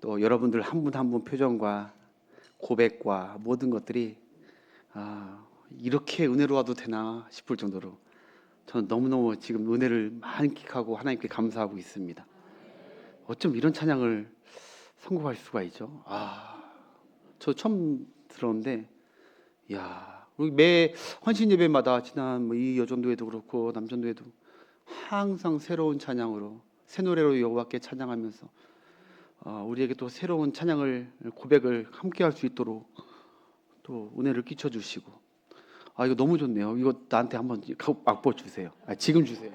또 여러분들 한 분 한 분 표정과 고백과 모든 것들이 이렇게 은혜로워도 되나 싶을 정도로 저는 너무너무 지금 은혜를 만끽하고 하나님께 감사하고 있습니다. 어쩜 이런 찬양을 선곡할 수가 있죠? 저 처음 들었는데, 우리 매 헌신 예배마다 지난 이 여전도에도 그렇고 남전도에도 항상 새로운 찬양으로 새 노래로 여호와께 찬양하면서 우리에게 또 새로운 찬양을 고백을 함께 할 수 있도록 또 은혜를 끼쳐 주시고 이거 너무 좋네요. 이거 나한테 한번 악보 주세요. 지금 주세요.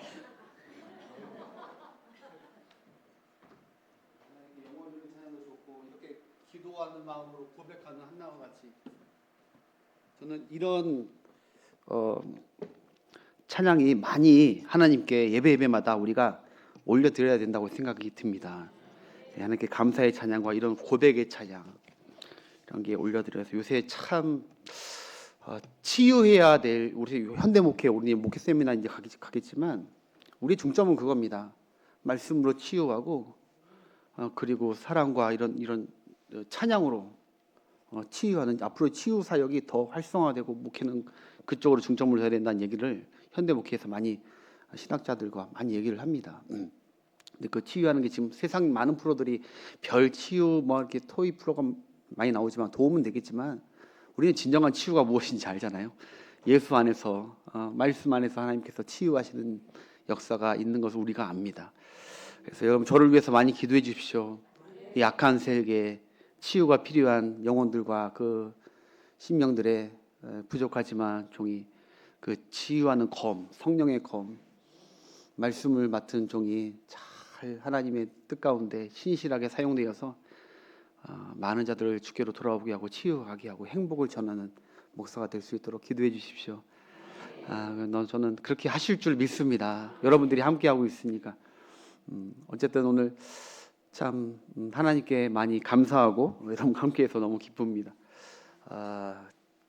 영원적인 찬양도 좋고 이렇게 기도하는 마음으로 고백하는 한나와 같이 저는 이런 찬양이 많이 하나님께 예배마다 우리가 올려드려야 된다고 생각이 듭니다. 하나님께 감사의 찬양과 이런 고백의 찬양 이런 게 올려드려서 요새 참 치유해야 될 우리 현대 목회 우리 목회 세미나 이제 가겠지만 우리 중점은 그겁니다. 말씀으로 치유하고 그리고 사랑과 이런 찬양으로 치유하는 앞으로 치유 사역이 더 활성화되고 목회는 그쪽으로 중점을 둬야 된다는 얘기를 현대 목회에서 많이 신학자들과 많이 얘기를 합니다. 근데 그 치유하는 게 지금 세상 많은 프로들이 별 치유 이렇게 토이 프로가 많이 나오지만 도움은 되겠지만 우리는 진정한 치유가 무엇인지 알잖아요. 예수 안에서 말씀 안에서 하나님께서 치유하시는 역사가 있는 것을 우리가 압니다. 그래서 여러분 저를 위해서 많이 기도해 주십시오. 이 악한 세계에 치유가 필요한 영혼들과 그 심령들의 부족하지만 종이 그 치유하는 검, 성령의 검, 말씀을 맡은 종이 잘 하나님의 뜻 가운데 신실하게 사용되어서 많은 자들을 주께로 돌아오게 하고 치유하게 하고 행복을 전하는 목사가 될 수 있도록 기도해 주십시오. 저는 그렇게 하실 줄 믿습니다. 여러분들이 함께하고 있으니까. 어쨌든 오늘 참 하나님께 많이 감사하고 여러분과 함께해서 너무 기쁩니다.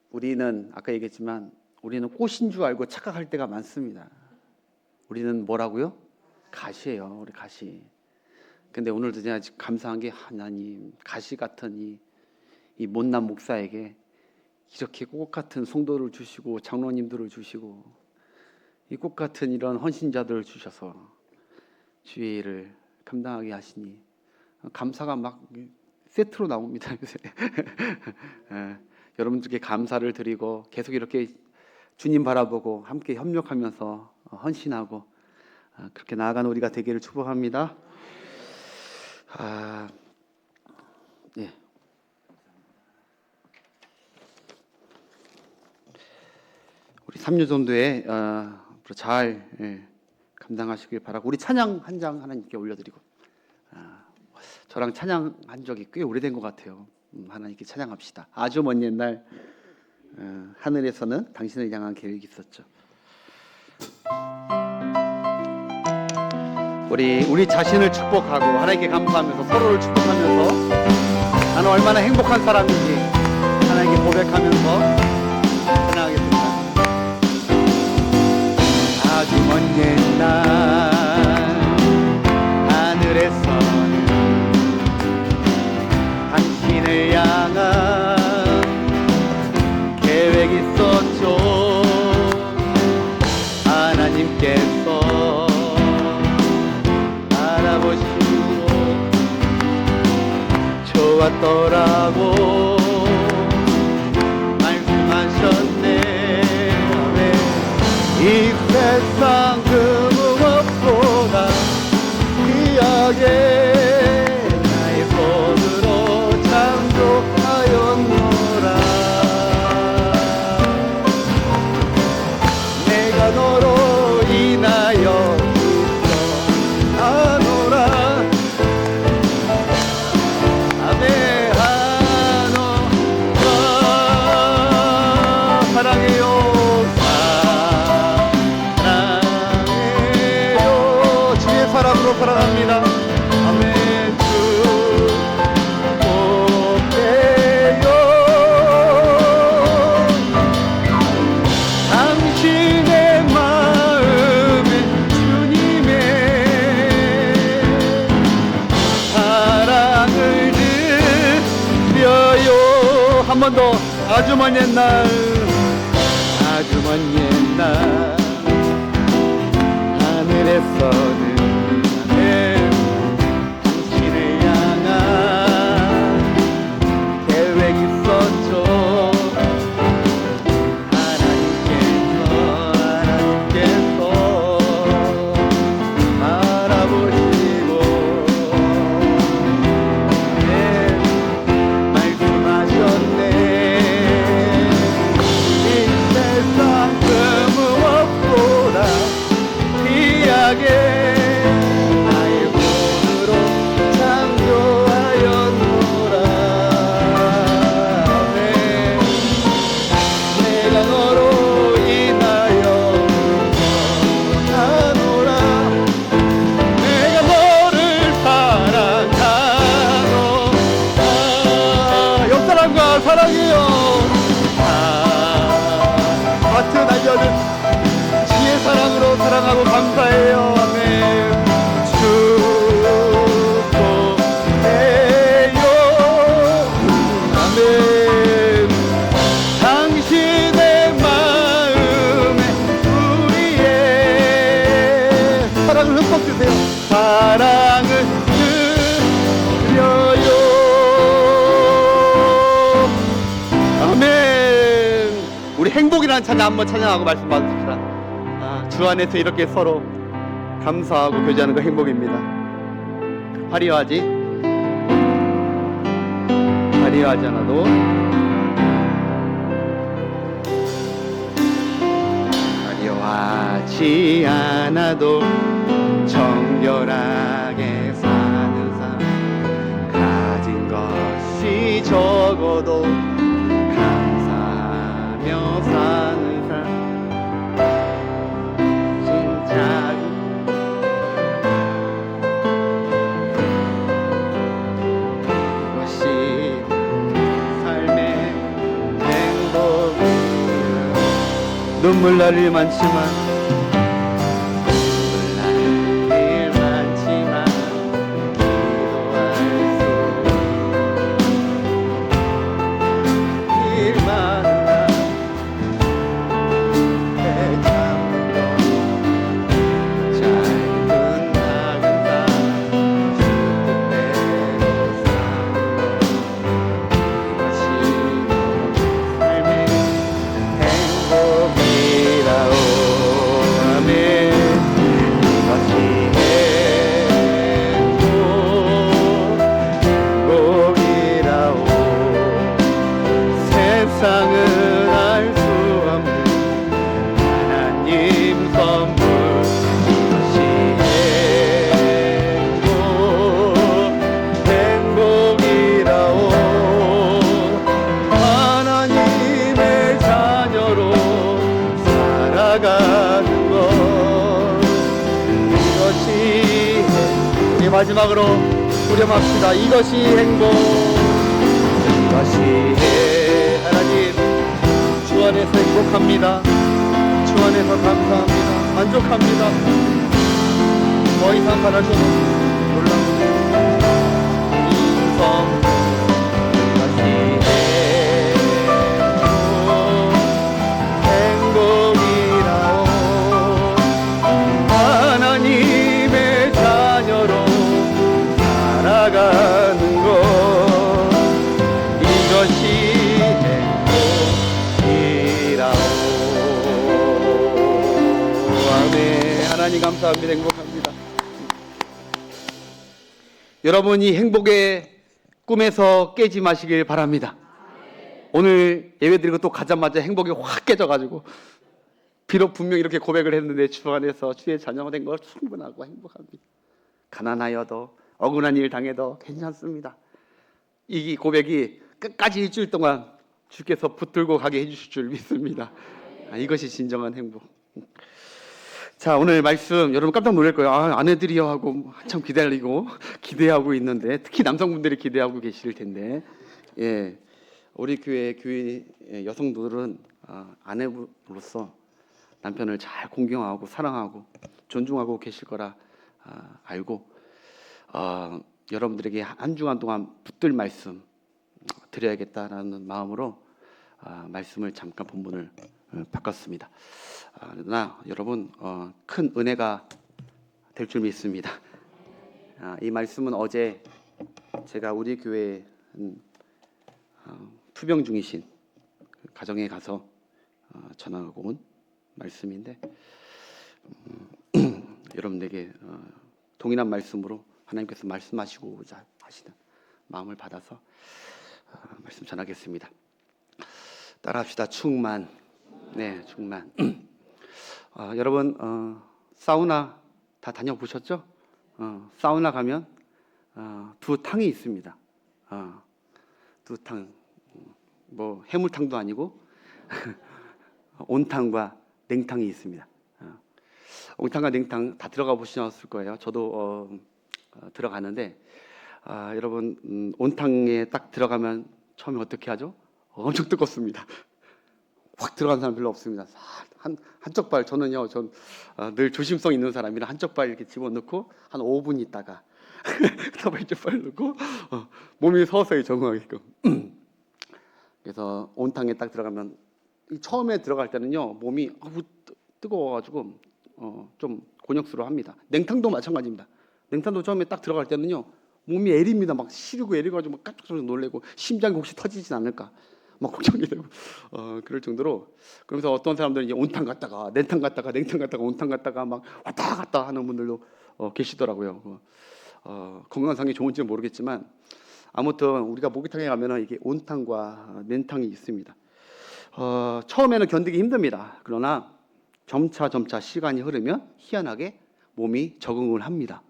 우리는 아까 얘기했지만 우리는 꽃인 줄 알고 착각할 때가 많습니다. 우리는 뭐라고요? 가시예요. 우리 가시. 근데 오늘도 제가 감사한 게 하나님 가시 같은 이 못난 목사에게 이렇게 꽃 같은 성도를 주시고 장로님들을 주시고 이 꽃 같은 이런 헌신자들을 주셔서 주의 일을 감당하게 하시니 감사가 막 세트로 나옵니다. 여러분들께 감사를 드리고 계속 이렇게 주님 바라보고 함께 협력하면서 헌신하고 그렇게 나아가는 우리가 되기를 축복합니다. 예. 우리 3년 정도에 잘 감당하시길 바라고 우리 찬양 한 장 하나님께 올려드리고 저랑 찬양한 적이 꽤 오래된 것 같아요. 하나님께 찬양합시다. 아주 먼 옛날 하늘에서는 당신을 향한 계획이 있었죠. 우리 자신을 축복하고 하나님께 감사하면서 서로를 축복하면서 나는 얼마나 행복한 사람인지 하나님께 고백하면서 찬양하겠습니다. 아주 먼 옛날 하늘에서는 당신을 향한 계획이 있었죠. 하나님께서 알아보시고 좋았더라고 말씀하셨네. 이 세상 그 무엇보다 귀하게 나의 손으로 창조하였노라. 내가 너로 인하여 기뻐하노라. 아메하노라. 사랑해요 사랑 한 번 더. 아주 먼 옛날, 아주 먼 옛날 하늘에서는 당신을 향한 계획 있었죠. 하나님께서 알아보시고 말씀하셨네. 이 세상 그 무엇보다 귀하게 나의 손으로 창조하였노라. 내가 너로 인하여 사노라. 내가 너를 사랑하노라. 옆 사람과 사랑해요. 마트 날려는 지혜 사랑으로 사랑하고 감사해요. 아멘. 축복해요. 아멘. 당신의 마음에 우리의 사랑을 흠뻑 주세요. 사랑을 드려요. 아멘. 우리 행복이라는 찬양 한번 찬양하고 말씀 받읍시다. 주 안에서 이렇게 서로 감사하고 교제하는 거 행복입니다. 화려하지 않아도 화려하지 않아도 정결하게 사는 사람, 가진 것이 적어도 감사하며 사는 사람, 진짜 이것이 삶의 행복이야. 눈물 날 일 많지만 세상은 알 수 없는 하나님 선물, 이것이 행복이라오. 하나님의 자녀로 살아가는 것, 이것이 우리 마지막으로 후렴합시다. 이것이 행복, 이것이 하나님, 주 안에서 행복합니다. 주 안에서 감사합니다. 만족합니다. 더 이상 바라셔도 놀랍니다. 인성 이것이 행복이라오. 하나님의 자녀로 살아가는 것, 이것이 하나님 감사합니다. 행복합니다. 여러분이 행복의 꿈에서 깨지 마시길 바랍니다. 오늘 예배드리고 또 가자마자 행복이 확 깨져가지고, 비록 분명히 이렇게 고백을 했는데 주 안에서 주의 자녀가 된 걸 충분하고 행복합니다. 가난하여도 억울한 일 당해도 괜찮습니다. 이 고백이 끝까지 일주일 동안 주께서 붙들고 가게 해주실 줄 믿습니다. 이것이 진정한 행복. 자, 오늘 말씀 여러분 깜짝 놀랄 거예요. 아내들이요 하고 한참 기대하고 있는데, 특히 남성분들이 기대하고 계실 텐데, 예, 우리 교회 여성들은 아내로서 남편을 잘 공경하고 사랑하고 존중하고 계실 거라 알고, 여러분들에게 한 주간 동안 붙들 말씀, 드려야겠다라는 마음으로 말씀을 잠깐 본문을 바꿨습니다. 그러나 여러분 큰 은혜가 될 줄 믿습니다. 이 말씀은 어제 제가 우리 교회 투병 중이신 가정에 가서 전하고 온 말씀인데 여러분에게 동일한 말씀으로 하나님께서 말씀하시고자 하시는 마음을 받아서 말씀 전하겠습니다. 따라합시다. 충만. 네, 충만. 여러분 사우나 다 다녀보셨죠? 사우나 가면 두 탕이 있습니다. 두 탕, 뭐 해물탕도 아니고 온탕과 냉탕이 있습니다. 온탕과 냉탕 다 들어가 보셨을 거예요. 저도 들어가는데 여러분 온탕에 딱 들어가면 처음에 어떻게 하죠? 엄청 뜨겁습니다. 확 들어간 사람 별로 없습니다. 한쪽 발 저는요, 늘 조심성 있는 사람이라 한쪽 발 이렇게 집어넣고 한 5분 있다가 또 왼쪽 발 넣고 몸이 서서히 적응하게끔. 그래서 온탕에 딱 들어가면 처음에 들어갈 때는요 몸이 뜨거워가지고 좀 곤욕스러워합니다. 냉탕도 마찬가지입니다. 냉탕도 처음에 딱 들어갈 때는요 몸이 애립니다. 막 시리고 애려가지고 막 깜짝 놀래고 심장이 혹시 터지진 않을까 막 걱정이 되고 그럴 정도로. 그러면서 어떤 사람들은 이제 온탕 갔다가 냉탕 갔다가 냉탕 갔다가 온탕 갔다가 막 왔다 갔다 하는 분들도 계시더라고요. 건강상이 좋은지는 모르겠지만 아무튼 우리가 목욕탕에 가면은 이게 온탕과 냉탕이 있습니다. 처음에는 견디기 힘듭니다. 그러나 점차 시간이 흐르면 희한하게 몸이 적응을 합니다.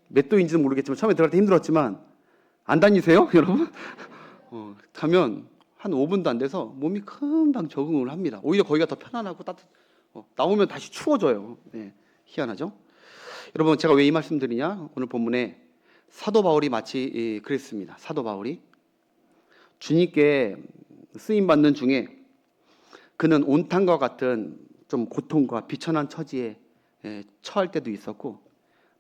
몇 도인지는 모르겠지만 처음에 들어갈 때 힘들었지만 안 다니세요, 여러분? 가면 한 5분도 안 돼서 몸이 금방 적응을 합니다. 오히려 거기가 더 편안하고 나오면 다시 추워져요. 네, 희한하죠? 여러분 제가 왜 이 말씀 드리냐? 오늘 본문에 사도 바울이 마치 그랬습니다. 사도 바울이 주님께 쓰임 받는 중에 그는 온탕과 같은 좀 고통과 비천한 처지에 처할 때도 있었고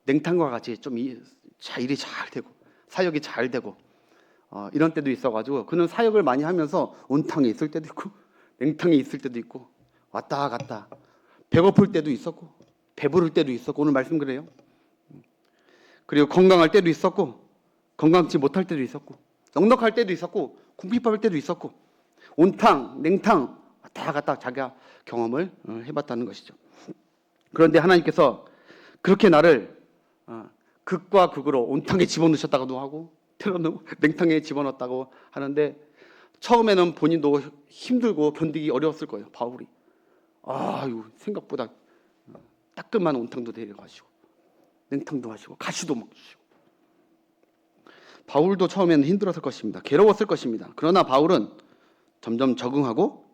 냉탕과 같이 좀 일이 잘 되고 사역이 잘 되고 이런 때도 있어가지고 그는 사역을 많이 하면서 온탕에 있을 때도 있고 냉탕에 있을 때도 있고 왔다 갔다 배고플 때도 있었고 배부를 때도 있었고 오늘 말씀 그래요. 그리고 건강할 때도 있었고 건강치 못할 때도 있었고 넉넉할 때도 있었고 궁핍할 때도 있었고 온탕 냉탕 왔다 갔다 자기가 경험을 해봤다는 것이죠. 그런데 하나님께서 그렇게 나를 극과 극으로 온탕에 집어넣으셨다고도 하고 때로는 냉탕에 집어넣었다고 하는데 처음에는 본인도 힘들고 견디기 어려웠을 거예요. 바울이 생각보다 따끔한 온탕도 데려가시고 냉탕도 하시고 가시도 먹으시고 바울도 처음에는 힘들었을 것입니다. 괴로웠을 것입니다. 그러나 바울은 점점 적응하고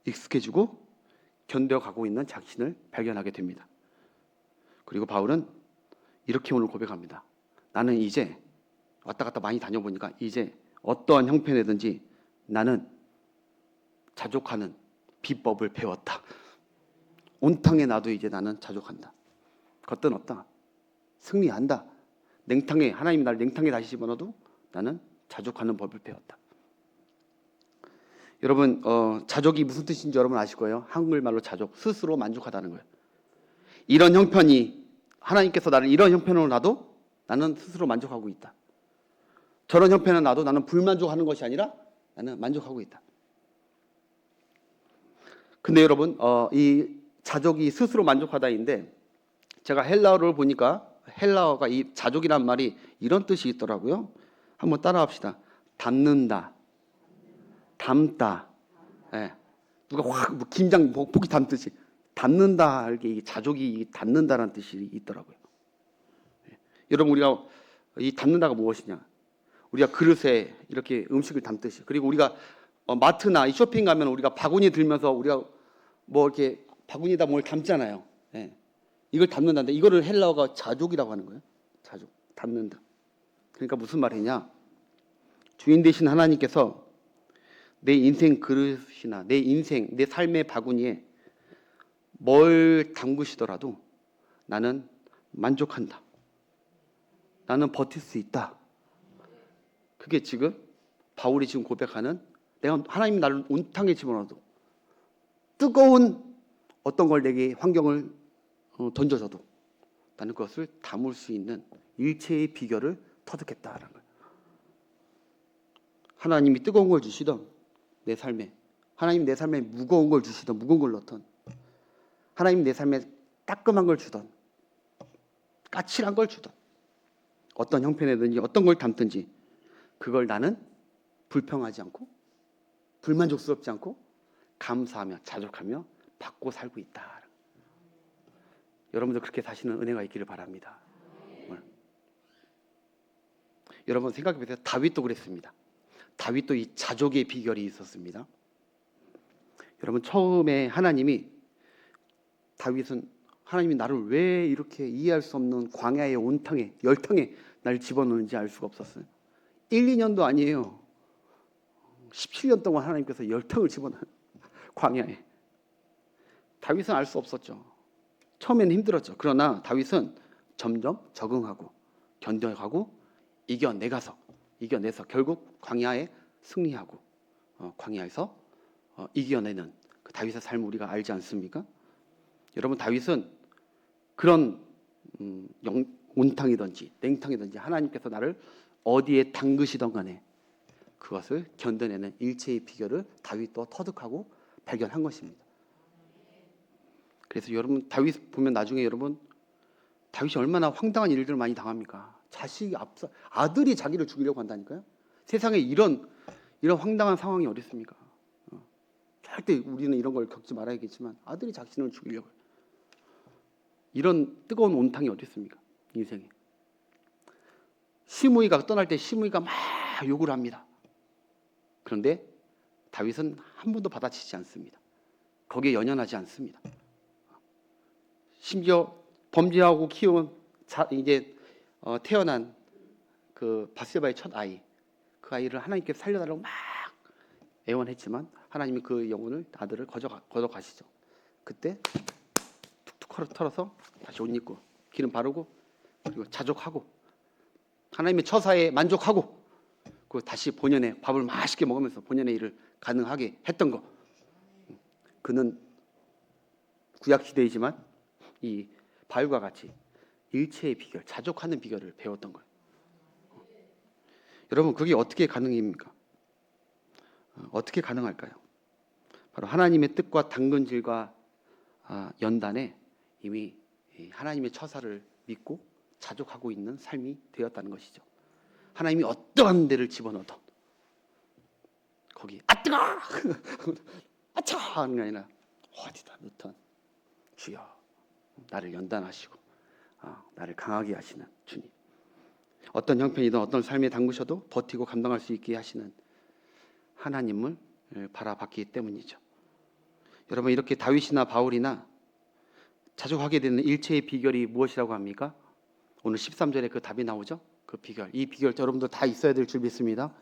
익숙해지고 견뎌가고 있는 자신을 발견하게 됩니다. 그리고 바울은 이렇게 오늘 고백합니다. 나는 이제 왔다 갔다 많이 다녀보니까 이제 어떠한 형편이든지 나는 자족하는 비법을 배웠다. 온탕에 나도 이제 나는 자족한다. 겉은 없다. 승리한다. 냉탕에 하나님이 나를 냉탕에 다시 집어넣어도 나는 자족하는 법을 배웠다. 여러분 자족이 무슨 뜻인지 여러분 아실 거예요. 한글말로 자족, 스스로 만족하다는 거예요. 이런 형편이 하나님께서 나를 이런 형편으로 놔도 나는 스스로 만족하고 있다. 저런 형편을 놔도 나는 불만족하는 것이 아니라 나는 만족하고 있다. 근데 여러분 이 자족이 스스로 만족하다인데 제가 헬라어를 보니까 헬라어가 이 자족이란 말이 이런 뜻이 있더라고요. 한번 따라합시다. 담는다, 담다. 누가 확 김장 고기 담듯이 담는다. 이게 자족이 담는다라는 뜻이 있더라고요. 여러분 우리가 이 담는다가 무엇이냐? 우리가 그릇에 이렇게 음식을 담듯이 그리고 우리가 마트나 이 쇼핑 가면 우리가 바구니 들면서 우리가 뭐 이렇게 바구니에다 뭘 담잖아요. 이걸 담는다는데 이거를 헬라어가 자족이라고 하는 거예요. 자족, 담는다. 그러니까 무슨 말이냐? 주인 되신 하나님께서 내 인생 그릇이나 내 인생, 내 삶의 바구니에 뭘 담그시더라도 나는 만족한다. 나는 버틸 수 있다. 그게 지금 바울이 지금 고백하는 내가 하나님이 나를 온탕에 집어넣어도 뜨거운 어떤 걸 내게 환경을 던져줘도 나는 그것을 담을 수 있는 일체의 비결을 터득했다라는 거예요. 하나님이 뜨거운 걸 주시던 내 삶에, 하나님이 내 삶에 무거운 걸 주시던, 무거운 걸 넣던, 하나님이 내 삶에 따끔한 걸 주던, 까칠한 걸 주던, 어떤 형편이든지 어떤 걸 담든지 그걸 나는 불평하지 않고 불만족스럽지 않고 감사하며 자족하며 받고 살고 있다. 여러분도 그렇게 사시는 은혜가 있기를 바랍니다. 여러분 생각해 보세요. 다윗도 그랬습니다. 다윗도 이 자족의 비결이 있었습니다. 여러분 처음에 다윗은 하나님이 나를 왜 이렇게 이해할 수 없는 광야의 온탕에 열탕에 날 집어넣는지 알 수가 없었어요. 1, 2년도 아니에요. 17년 동안 하나님께서 열탕을 집어넣어요. 광야에. 다윗은 알 수 없었죠. 처음에는 힘들었죠. 그러나 다윗은 점점 적응하고 견뎌가고 이겨내서 결국 광야에 승리하고 광야에서 이겨내는 그 다윗의 삶을 우리가 알지 않습니까? 여러분 다윗은 그런 온탕이든지 냉탕이든지 하나님께서 나를 어디에 담그시던 간에 그것을 견뎌내는 일체의 비결을 다윗도 터득하고 발견한 것입니다. 그래서 여러분 다윗 보면 나중에 여러분 다윗이 얼마나 황당한 일들을 많이 당합니까? 아들이 자기를 죽이려고 한다니까요. 세상에 이런 황당한 상황이 어디 있습니까? 절대 우리는 이런 걸 겪지 말아야겠지만 아들이 자신을 죽이려고 해요. 이런 뜨거운 온탕이 어디 있습니까? 인생에. 시므이가 떠날 때 시므이가 막 욕을 합니다. 그런데 다윗은 한 번도 받아치지 않습니다. 거기에 연연하지 않습니다. 심지어 범죄하고 키운 태어난 그 바세바의 첫 아이, 그 아이를 하나님께 살려달라고 막 애원했지만 하나님이 그 영혼을 아들을 거둬가시죠. 그때 툭툭 털어서 다시 옷 입고 기름 바르고 그리고 자족하고 하나님의 처사에 만족하고 그 다시 본연의 밥을 맛있게 먹으면서 본연의 일을 가능하게 했던 거. 그는 구약 시대이지만 이 바울과 같이 일체의 비결, 자족하는 비결을 배웠던 거예요. 여러분 그게 어떻게 가능입니까? 어떻게 가능할까요? 바로 하나님의 뜻과 당근질과 연단에 이미 하나님의 처사를 믿고 자족하고 있는 삶이 되었다는 것이죠. 하나님이 어떠한 데를 집어넣던 거기 뜨거! 아차! 하는 게 아니라 어디다 넣던 주여 나를 연단하시고 나를 강하게 하시는 주님, 어떤 형편이든 어떤 삶에 담그셔도 버티고 감당할 수 있게 하시는 하나님을 바라봤기 때문이죠. 여러분 이렇게 다윗이나 바울이나 자족하게 되는 일체의 비결이 무엇이라고 합니까? 오늘 13절에 그 답이 나오죠. 그 비결, 이 비결 여러분들 다 있어야 될 줄 믿습니다.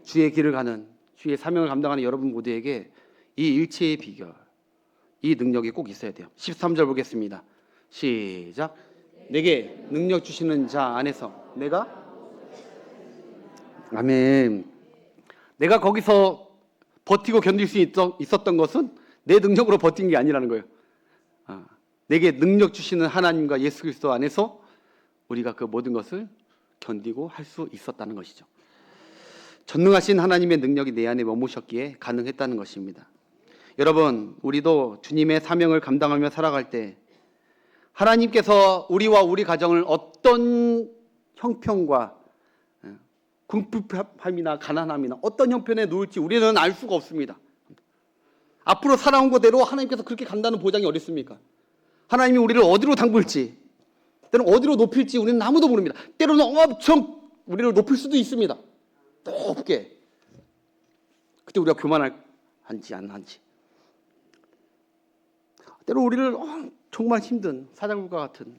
주의 길을 가는, 주의 사명을 감당하는 여러분 모두에게 이 일체의 비결, 이 능력이 꼭 있어야 돼요. 13절 보겠습니다. 시작. 내게 능력 주시는 자 안에서 내가 아멘. 내가 거기서 버티고 견딜 수 있었던 것은 내 능력으로 버틴 게 아니라는 거예요. 내게 능력 주시는 하나님과 예수 그리스도 안에서 우리가 그 모든 것을 견디고 할 수 있었다는 것이죠. 전능하신 하나님의 능력이 내 안에 머무셨기에 가능했다는 것입니다. 여러분 우리도 주님의 사명을 감당하며 살아갈 때 하나님께서 우리와 우리 가정을 어떤 형편과 궁핍함이나 가난함이나 어떤 형편에 놓을지 우리는 알 수가 없습니다. 앞으로 살아온 거대로 하나님께서 그렇게 간다는 보장이 어디 있습니까? 하나님이 우리를 어디로 담글지, 때로는 어디로 높일지 우리는 아무도 모릅니다. 때로는 엄청 우리를 높일 수도 있습니다. 높게. 그때 우리가 교만한지 안 한지. 때로 우리를 정말 힘든 사자굴과 같은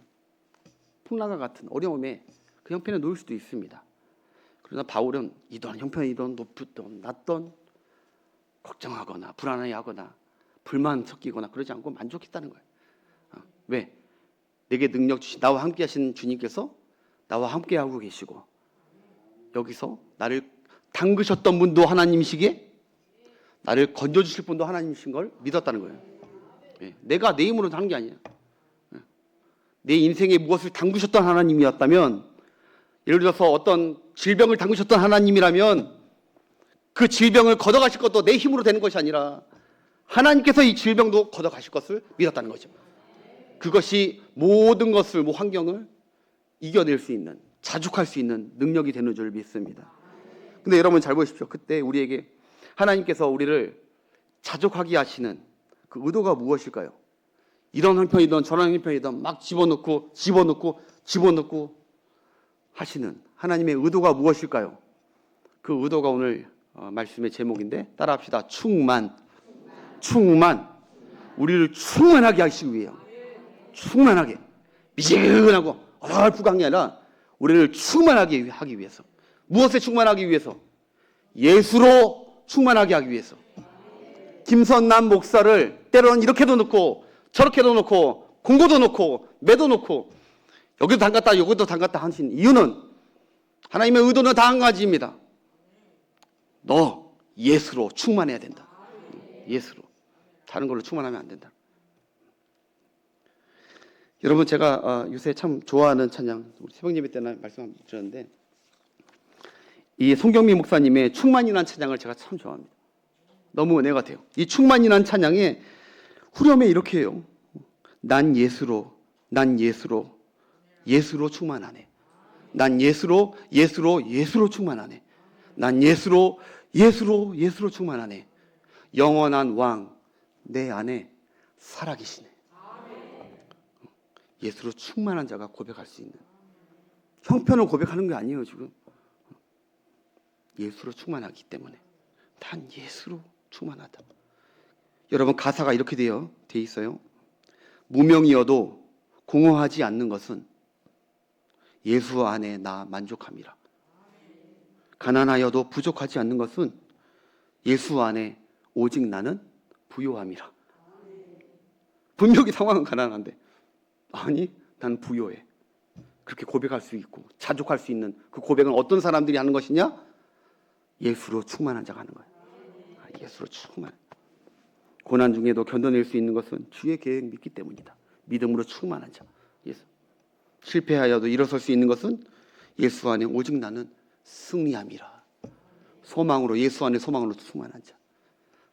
풍랑과 같은 어려움에 그 형편에 놓을 수도 있습니다. 그러나 바울은 이던 형편이던 높든 낮던 걱정하거나 불안해하거나 불만 섞이거나 그러지 않고 만족했다는 거예요. 왜? 내게 능력 주신 나와 함께 하신 주님께서 나와 함께 하고 계시고 여기서 나를 담그셨던 분도 하나님이시기에 나를 건져주실 분도 하나님이신 걸 믿었다는 거예요. 내가 내 힘으로 한 게 아니야. 내 인생에 무엇을 담그셨던 하나님이었다면, 예를 들어서 어떤 질병을 담그셨던 하나님이라면 그 질병을 걷어가실 것도 내 힘으로 되는 것이 아니라 하나님께서 이 질병도 걷어가실 것을 믿었다는 거죠. 그것이 모든 것을, 환경을 이겨낼 수 있는, 자축할 수 있는 능력이 되는 줄 믿습니다. 근데 여러분 잘 보십시오. 그때 우리에게 하나님께서 우리를 자족하게 하시는 그 의도가 무엇일까요? 이런 형편이든 저런 형편이든 막 집어넣고 하시는 하나님의 의도가 무엇일까요? 그 의도가 오늘 말씀의 제목인데 따라합시다. 충만. 우리를 충만하게 하시기 위해요. 충만하게. 미지근하고 얼푸간 게 아니라 우리를 충만하게 하기 위해서. 무엇에 충만하기 위해서? 예수로 충만하게 하기 위해서. 김선남 목사를 때로는 이렇게도 넣고 저렇게도 넣고 공고도 넣고 매도 넣고 여기도 담갔다 여기도 담갔다 하신 이유는 하나님의 의도는 다 한 가지입니다. 너 예수로 충만해야 된다. 예수로. 다른 걸로 충만하면 안 된다. 여러분 제가 요새 참 좋아하는 찬양, 우리 새벽예배 때나 말씀드렸는데 이 송경민 목사님의 충만이라는 찬양을 제가 참 좋아합니다. 너무 은혜가 돼요. 이 충만이라는 찬양의 후렴에 이렇게 해요. 난 예수로 충만하네. 난 예수로 충만하네. 난 예수로 충만하네. 영원한 왕 내 안에 살아계시네. 예수로 충만한 자가 고백할 수 있는, 형편을 고백하는 게 아니에요. 지금 예수로 충만하기 때문에 난 예수로 충만하다. 여러분 가사가 이렇게 돼 있어요. 무명이어도 공허하지 않는 것은 예수 안에 나 만족함이라. 가난하여도 부족하지 않는 것은 예수 안에 오직 나는 부요함이라. 분명히 상황은 가난한데 아니 난 부요해. 그렇게 고백할 수 있고 자족할 수 있는 그 고백은 어떤 사람들이 하는 것이냐? 예수로 충만한 자가 하는 거예요. 예수로 충만. 고난 중에도 견뎌낼 수 있는 것은 주의 계획 믿기 때문이다. 믿음으로 충만한 자. 예수. 실패하여도 일어설 수 있는 것은 예수 안에 오직 나는 승리함이라. 소망으로, 예수 안에 소망으로 충만한 자.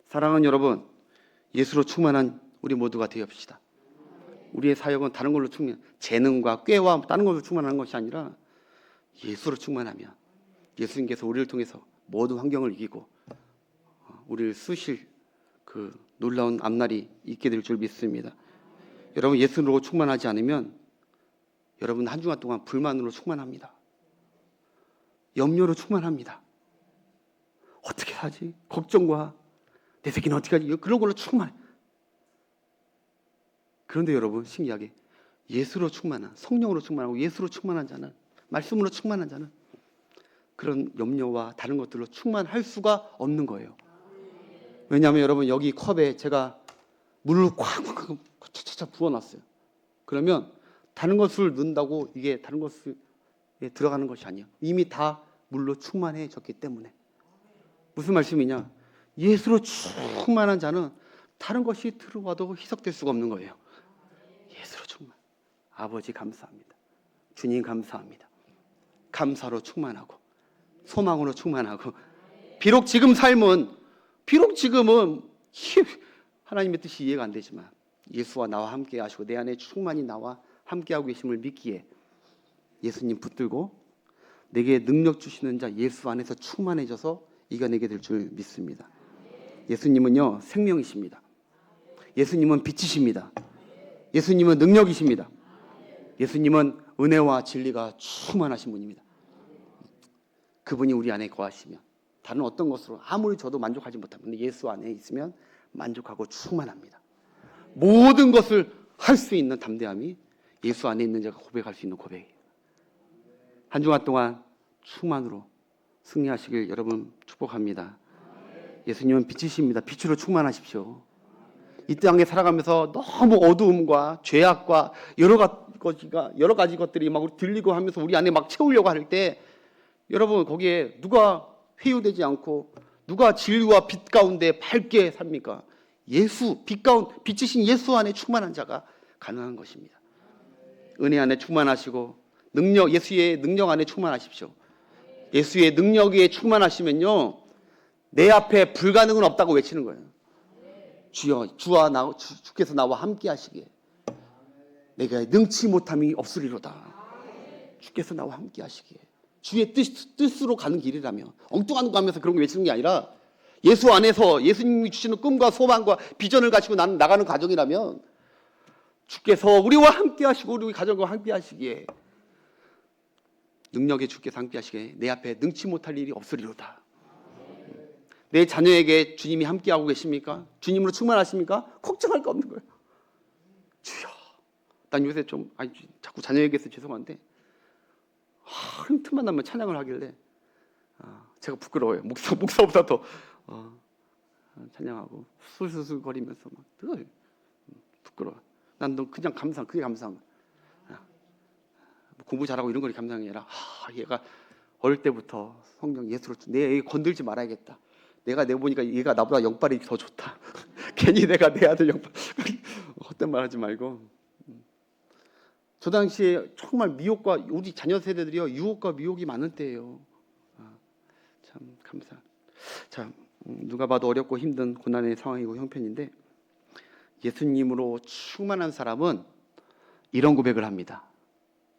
사랑하는 여러분, 예수로 충만한 우리 모두가 되옵시다. 우리의 사역은 다른 걸로 충만, 재능과 꾀와 다른 걸로 충만한 것이 아니라 예수로 충만하면 예수님께서 우리를 통해서 모든 환경을 이기고 우리를 쓰실 그 놀라운 앞날이 있게 될 줄 믿습니다. 여러분 예수로 충만하지 않으면 여러분 한 주간 동안 불만으로 충만합니다. 염려로 충만합니다. 어떻게 하지? 걱정과 내 새끼는 어떻게 하지? 그런 걸로 충만해. 그런데 여러분 신기하게 예수로 충만한, 성령으로 충만하고 예수로 충만한 자는, 말씀으로 충만한 자는 그런 염려와 다른 것들로 충만할 수가 없는 거예요. 왜냐하면 여러분 여기 컵에 제가 물을 콱콱 차차차 부어놨어요. 그러면 다른 것을 넣는다고 이게 다른 것에 들어가는 것이 아니에요. 이미 다 물로 충만해졌기 때문에. 무슨 말씀이냐? 예수로 충만한 자는 다른 것이 들어와도 희석될 수가 없는 거예요. 예수로 충만. 아버지 감사합니다. 주님 감사합니다. 감사로 충만하고 소망으로 충만하고 비록 지금은 하나님의 뜻이 이해가 안 되지만 예수와 나와 함께 하시고 내 안에 충만히 나와 함께하고 계심을 믿기에 예수님 붙들고 내게 능력 주시는 자 예수 안에서 충만해져서 이겨내게 될 줄 믿습니다. 예수님은요 생명이십니다. 예수님은 빛이십니다. 예수님은 능력이십니다. 예수님은 은혜와 진리가 충만하신 분입니다. 그분이 우리 안에 거하시면 다른 어떤 것으로 아무리 저도 만족하지 못합니다. 예수 안에 있으면 만족하고 충만합니다. 모든 것을 할 수 있는 담대함이 예수 안에 있는 자가 고백할 수 있는 고백이에요. 한 주간 동안 충만으로 승리하시길 여러분 축복합니다. 예수님은 빛이십니다. 빛으로 충만하십시오. 이 땅에 살아가면서 너무 어두움과 죄악과 여러 가지 것들이 막 들리고 하면서 우리 안에 막 채우려고 할 때 여러분 거기에 누가 회유되지 않고 누가 진리와 빛 가운데 밝게 삽니까? 예수, 빛이신 예수 안에 충만한 자가 가능한 것입니다. 은혜 안에 충만하시고 예수의 능력 안에 충만하십시오. 예수의 능력에 충만하시면요, 내 앞에 불가능은 없다고 외치는 거예요. 주여, 주께서 나와 함께 하시기에 내가 능치 못함이 없으리로다. 주께서 나와 함께 하시기에. 주의 뜻으로 가는 길이라면, 엉뚱한 거 하면서 그런 거 외치는 게 아니라 예수 안에서 예수님이 주시는 꿈과 소망과 비전을 가지고 나는 나가는 과정이라면 주께서 우리와 함께 하시고 우리 가정과 함께 하시기에, 능력의 주께서 함께 하시기에 내 앞에 능치 못할 일이 없으리로다. 내 자녀에게 주님이 함께하고 계십니까? 주님으로 충만하십니까? 걱정할 거 없는 거예요. 주여, 난 요새 자꾸 자녀 얘기해서 죄송한데 틈만 나면 찬양을 하길래 제가 부끄러워요. 목사보다 더 찬양하고 술술 거리면서 막 부끄러워. 난 너 그냥 그게 감사한 거야. 공부 잘하고 이런 걸 감사한 게 아니라 얘가 어릴 때부터 성령 예수로 내 애 건들지 말아야겠다. 내가 보니까 얘가 나보다 영빨이 더 좋다. 괜히 내가 내 아들 영빨 헛된 말 하지 말고. 저 당시에 정말 미혹과, 우리 자녀 세대들이요, 유혹과 미혹이 많은 때예요. 참 감사. 자, 누가 봐도 어렵고 힘든 고난의 상황이고 형편인데, 예수님으로 충만한 사람은 이런 고백을 합니다.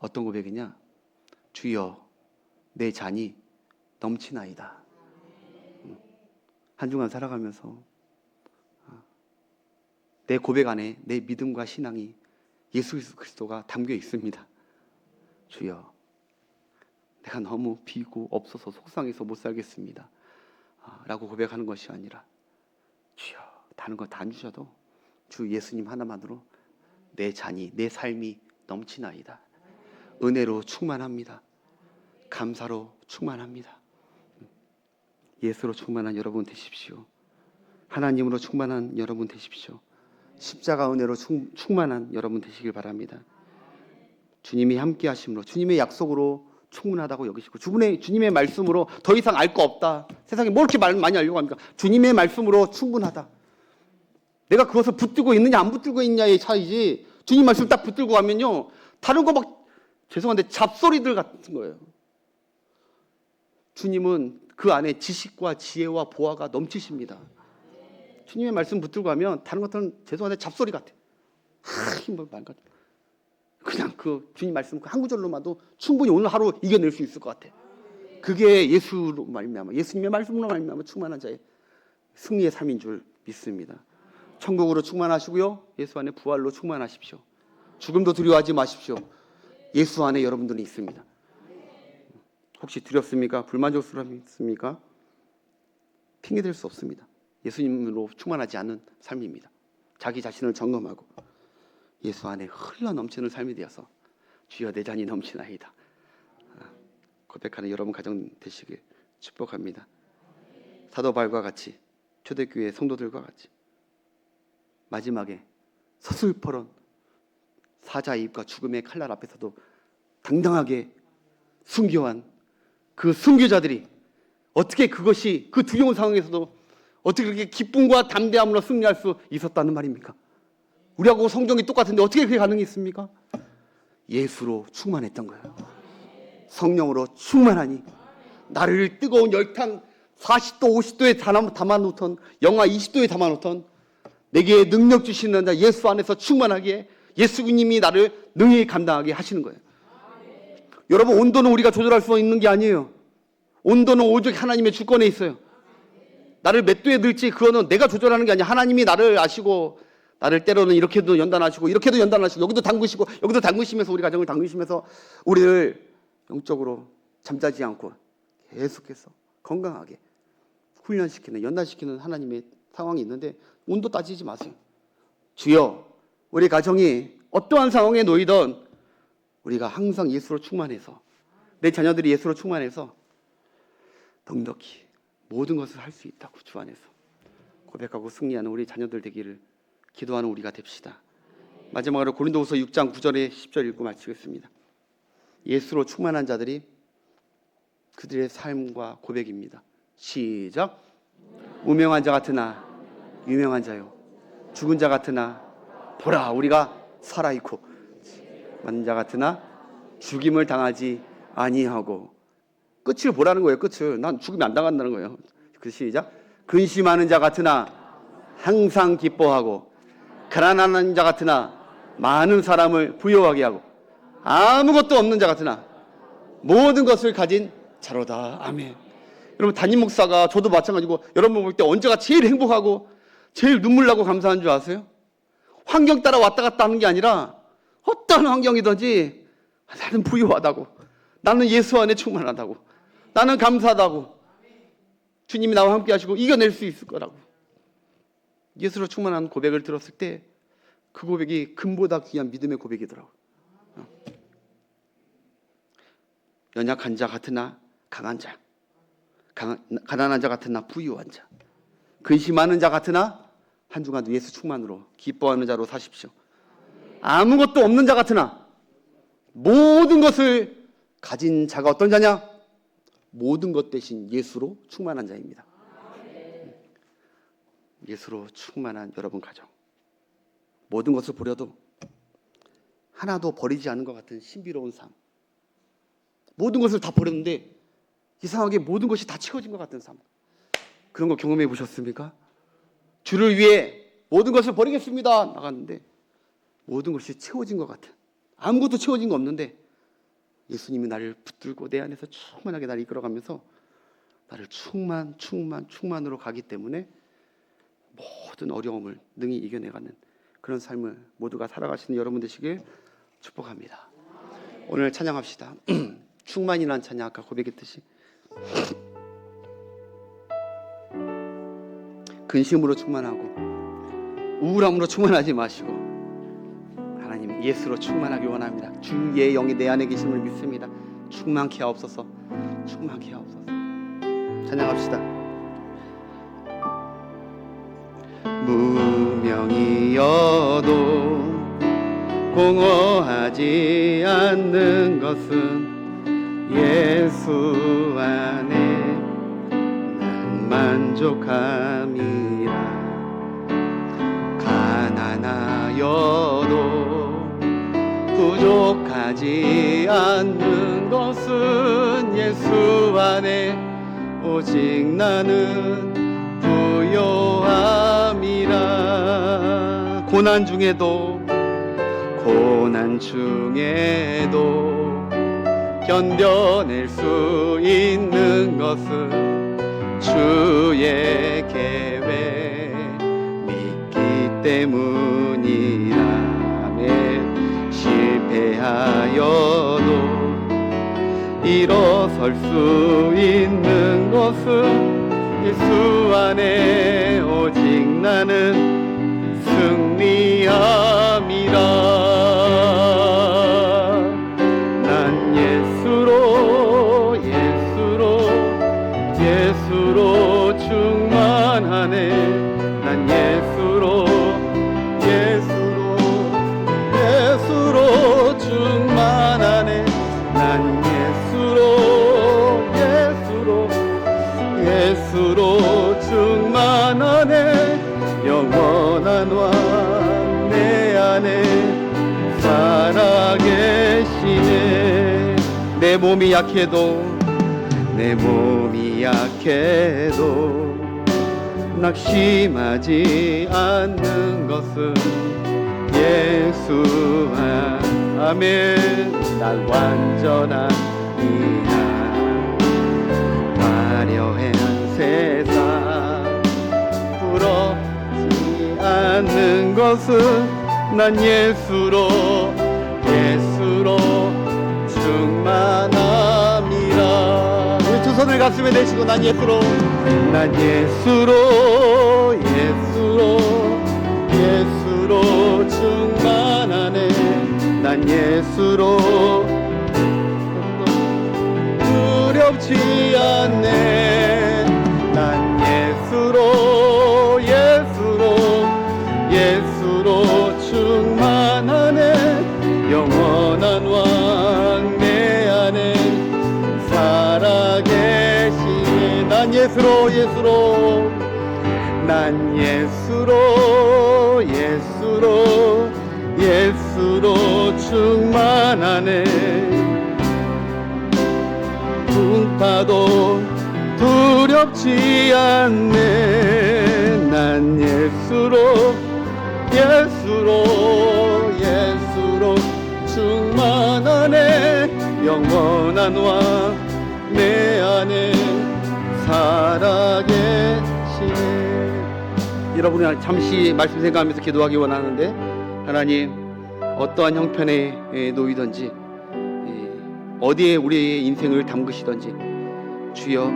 어떤 고백이냐? 주여, 내 잔이 넘치나이다. 한 주간 살아가면서 내 고백 안에 내 믿음과 신앙이 예수 그리스도가 담겨 있습니다. 주여, 내가 너무 비고 없어서 속상해서 못 살겠습니다. 라고 고백하는 것이 아니라, 주여, 다른 거 다 안 주셔도 주 예수님 하나만으로 내 잔이, 내 삶이 넘치나이다. 은혜로 충만합니다. 감사로 충만합니다. 예수로 충만한 여러분 되십시오. 하나님으로 충만한 여러분 되십시오. 십자가 은혜로 충만한 여러분 되시길 바랍니다. 주님이 함께 하심으로, 주님의 약속으로 충분하다고 여기시고, 주님의 말씀으로 더 이상 알 거 없다. 세상에 뭘 이렇게 많이 알려고 합니까? 주님의 말씀으로 충분하다. 내가 그것을 붙들고 있느냐 안 붙들고 있느냐의 차이지, 주님 말씀 딱 붙들고 가면요, 다른 거 막, 죄송한데 잡소리들 같은 거예요. 주님은 그 안에 지식과 지혜와 보화가 넘치십니다. 주님의 말씀 붙들고 가면 다른 것들은 죄송한데 잡소리 같아. 뭐 말 같아. 그냥 그 주님 말씀 한 구절로만도 충분히 오늘 하루 이겨낼 수 있을 것 같아. 그게 예수로 말미암아, 예수님의 말씀으로 말미암아 충만한 자의 승리의 삶인 줄 믿습니다. 천국으로 충만하시고요, 예수 안에 부활로 충만하십시오. 죽음도 두려워하지 마십시오. 예수 안에 여러분들이 있습니다. 혹시 두렵습니까? 불만족스럽습니까? 핑계댈 수 없습니다. 예수님으로 충만하지 않은 삶입니다. 자기 자신을 점검하고 예수 안에 흘러 넘치는 삶이 되어서 주여 내 잔이 넘치나이다 고백하는 여러분 가정 되시길 축복합니다. 사도 바울과 같이, 초대교회 성도들과 같이 마지막에 서슬퍼런 사자의 입과 죽음의 칼날 앞에서도 당당하게 순교한 그 순교자들이 어떻게 그것이, 그 두려운 상황에서도 어떻게 그렇게 기쁨과 담대함으로 승리할 수 있었다는 말입니까? 우리하고 성경이 똑같은데 어떻게 그게 가능했습니까? 예수로 충만했던 거예요. 성령으로 충만하니 나를 뜨거운 열탕 40도 50도에 담아놓던, 영하 20도에 담아놓던 내게 능력 주시는 자 예수 안에서 충만하게 예수님이 나를 능히 감당하게 하시는 거예요. 여러분, 온도는 우리가 조절할 수 있는 게 아니에요. 온도는 오직 하나님의 주권에 있어요. 나를 몇 도에 넣을지 그거는 내가 조절하는 게 아니야. 하나님이 나를 아시고, 나를 때로는 이렇게도 연단하시고 이렇게도 연단하시고 여기도 담그시고 여기도 담그시면서 우리 가정을 담그시면서 우리를 영적으로 잠자지 않고 계속해서 건강하게 훈련시키는, 연단시키는 하나님의 상황이 있는데 온도 따지지 마세요. 주여, 우리 가정이 어떠한 상황에 놓이던 우리가 항상 예수로 충만해서, 내 자녀들이 예수로 충만해서 넉넉히 모든 것을 할 수 있다고 주 안에서 고백하고 승리하는 우리 자녀들 되기를 기도하는 우리가 됩시다. 마지막으로 고린도후서 6장 9절에 10절 읽고 마치겠습니다. 예수로 충만한 자들이 그들의 삶과 고백입니다. 시작. 무명한 자 같으나 유명한 자요, 죽은 자 같으나 보라 우리가 살아있고, 맞는 자 같으나 죽임을 당하지 아니하고. 끝을 보라는 거예요. 끝을. 난 죽으면 안 당한다는 거예요. 그 시작. 근심하는 자 같으나 항상 기뻐하고, 가난한 자 같으나 많은 사람을 부유하게 하고, 아무것도 없는 자 같으나 모든 것을 가진 자로다. 아멘. 여러분, 담임 목사가, 저도 마찬가지고, 여러분 볼 때 언제가 제일 행복하고 제일 눈물 나고 감사한 줄 아세요? 환경 따라 왔다 갔다 하는 게 아니라 어떤 환경이든지 나는 부유하다고, 나는 예수 안에 충만하다고, 나는 감사하다고, 주님이 나와 함께 하시고 이겨낼 수 있을 거라고. 예수로 충만한 고백을 들었을 때 그 고백이 금보다 귀한 믿음의 고백이더라고요. 연약한 자 같으나 강한 자, 가난한 자 같으나 부유한 자, 근심하는 자 같으나 한 주간도 예수 충만으로 기뻐하는 자로 사십시오. 아무것도 없는 자 같으나 모든 것을 가진 자가 어떤 자냐? 모든 것 대신 예수로 충만한 자입니다. 예수로 충만한 여러분 가정, 모든 것을 버려도 하나도 버리지 않은 것 같은 신비로운 삶, 모든 것을 다 버렸는데 이상하게 모든 것이 다 채워진 것 같은 삶, 그런 거 경험해 보셨습니까? 주를 위해 모든 것을 버리겠습니다 나갔는데 모든 것이 채워진 것 같은, 아무것도 채워진 거 없는데 예수님이 나를 붙들고 내 안에서 충만하게 나를 이끌어가면서 나를 충만으로 가기 때문에 모든 어려움을 능히 이겨내가는 그런 삶을 모두가 살아가시는 여러분 되시길 축복합니다. 오늘 찬양합시다. 충만이라는 찬양, 아까 고백했듯이 근심으로 충만하고 우울함으로 충만하지 마시고 하나님 예수로 충만하기 원합니다. 주의 영이 내 안에 계심을 믿습니다. 충만케 하옵소서. 충만케 하옵소서. 찬양합시다. 무명이어도 공허하지 않는 것은 예수 안에 난 만족함이라. 가난하여도 부족하지 않는 것은 예수 안에 오직 나는 부요함이라. 고난 중에도 견뎌낼 수 있는 것은 주의 계획 믿기 때문이라. 실패하여도 일어설 수 있는 것은 예수 안에 오직 나는 승리함이라. 난 예수로 충만하네. 난 예수로 충만하네. 난 예수로 충만하네. 영원한 왕 내 안에 살아계시네. 내 몸이 약해도 낙심하지 않는 것은 예수 아멘. 난 완전한 이야. 화려한 세상 부럽지 않는 것은 난 예수로 충만함이라. 우리 두 손을 가슴에 대시고 난 예수로 충만하네. 난 예수로 두렵지 않네. 난 예수로 충만하네. 영원한 왕 내 안에 살아계시네. 난 예수로 예수로 난 예수로 예수로 예수로 충만하네. 풍파도 두렵지 않네. 난 예수로 예수로 예수로 충만하네. 영원한 왕 내 안에 살아계시네. 여러분이 잠시 말씀 생각하면서 기도하기 원하는데, 하나님 어떠한 형편에 놓이든지 어디에 우리의 인생을 담그시든지 주여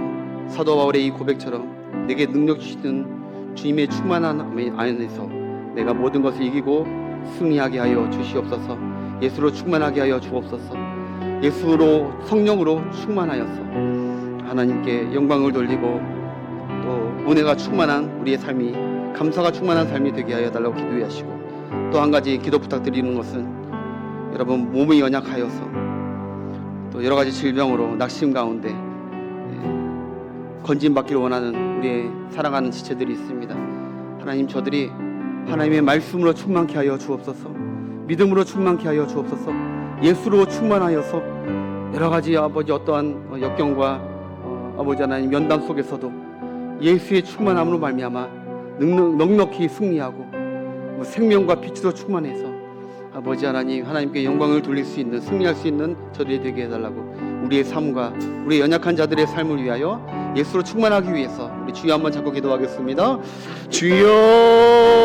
사도 바울의 이 고백처럼 내게 능력 주시는 주님의 충만한 안에서 내가 모든 것을 이기고 승리하게 하여 주시옵소서. 예수로 충만하게 하여 주옵소서. 예수로 성령으로 충만하여서 하나님께 영광을 돌리고 또 은혜가 충만한 우리의 삶이, 감사가 충만한 삶이 되게 하여 달라고 기도하시고, 또 한 가지 기도 부탁드리는 것은 여러분 몸이 연약하여서 또 여러 가지 질병으로 낙심 가운데 건진받기를 원하는 우리의 사랑하는 지체들이 있습니다. 하나님, 저들이 하나님의 말씀으로 충만케 하여 주옵소서. 믿음으로 충만케 하여 주옵소서. 예수로 충만하여서 여러 가지 아버지 어떠한 역경과 아버지 하나님 연단 속에서도 예수의 충만함으로 말미암아 넉넉히 승리하고 생명과 빛으로 충만해서 아버지 하나님, 하나님께 영광을 돌릴 수 있는, 승리할 수 있는 저들이 되게 해달라고, 우리의 삶과 우리 연약한 자들의 삶을 위하여 예수로 충만하기 위해서 우리 주여 한번 잡고 기도하겠습니다. 주여.